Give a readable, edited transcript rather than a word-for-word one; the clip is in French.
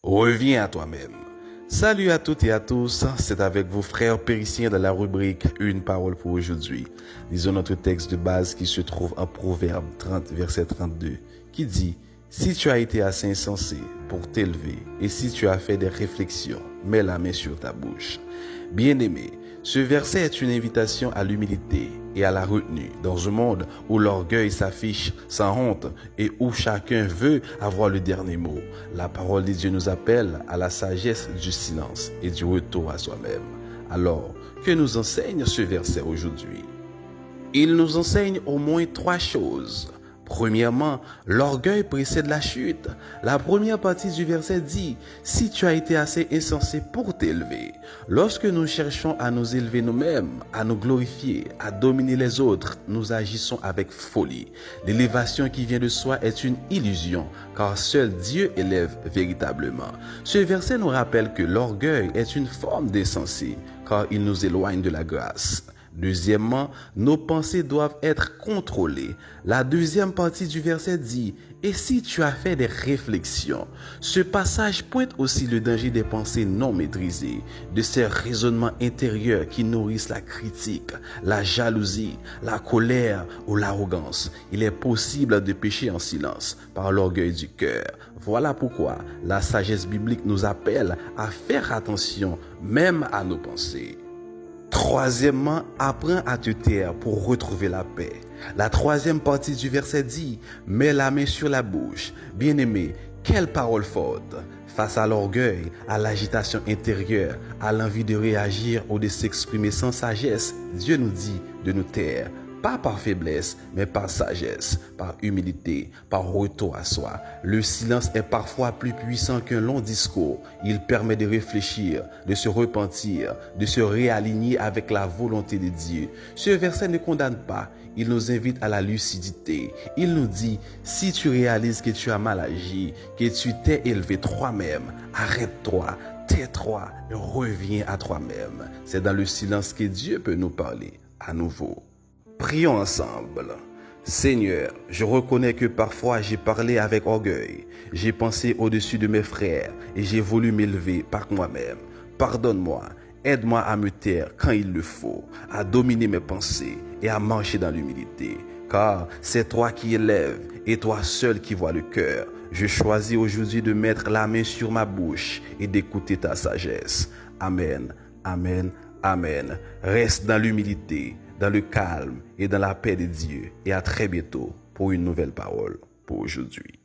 Reviens à toi-même. Salut à toutes et à tous, c'est avec vos frères périciens de la rubrique Une parole pour aujourd'hui. Lisons notre texte de base qui se trouve en Proverbe 30, verset 32, qui dit « Si tu as été assez insensé pour t'élever et si tu as fait des réflexions, mets la main sur ta bouche. » Bien-aimé, ce verset est une invitation à l'humilité et à la retenue dans un monde où l'orgueil s'affiche sans honte et où chacun veut avoir le dernier mot. La parole de Dieu nous appelle à la sagesse du silence et du retour à soi-même. Alors, que nous enseigne ce verset aujourd'hui? Il nous enseigne au moins 3 choses. Premièrement, l'orgueil précède la chute. La première partie du verset dit « Si tu as été assez insensé pour t'élever ». Lorsque nous cherchons à nous élever nous-mêmes, à nous glorifier, à dominer les autres, nous agissons avec folie. L'élévation qui vient de soi est une illusion, car seul Dieu élève véritablement. Ce verset nous rappelle que l'orgueil est une forme d'insensé, car il nous éloigne de la grâce. Deuxièmement, nos pensées doivent être contrôlées. La deuxième partie du verset dit « Et si tu as fait des réflexions ?» Ce passage pointe aussi le danger des pensées non maîtrisées, de ces raisonnements intérieurs qui nourrissent la critique, la jalousie, la colère ou l'arrogance. Il est possible de pécher en silence par l'orgueil du cœur. Voilà pourquoi la sagesse biblique nous appelle à faire attention même à nos pensées. Troisièmement, apprends à te taire pour retrouver la paix. La troisième partie du verset dit « Mets la main sur la bouche ». Bien-aimé, quelle parole forte! Face à l'orgueil, à l'agitation intérieure, à l'envie de réagir ou de s'exprimer sans sagesse, Dieu nous dit de nous taire. Pas par faiblesse, mais par sagesse, par humilité, par retour à soi. Le silence est parfois plus puissant qu'un long discours. Il permet de réfléchir, de se repentir, de se réaligner avec la volonté de Dieu. Ce verset ne condamne pas, il nous invite à la lucidité. Il nous dit, si tu réalises que tu as mal agi, que tu t'es élevé toi-même, arrête-toi, tais-toi, reviens à toi-même. C'est dans le silence que Dieu peut nous parler à nouveau. Prions ensemble. Seigneur, je reconnais que parfois j'ai parlé avec orgueil, j'ai pensé au-dessus de mes frères et j'ai voulu m'élever par moi-même. Pardonne-moi, aide-moi à me taire quand il le faut, à dominer mes pensées et à marcher dans l'humilité. Car c'est toi qui élèves et toi seul qui vois le cœur. Je choisis aujourd'hui de mettre la main sur ma bouche et d'écouter ta sagesse. Amen, amen, amen. Reste dans l'humilité, dans le calme et dans la paix de Dieu. Et à très bientôt pour une nouvelle parole pour aujourd'hui.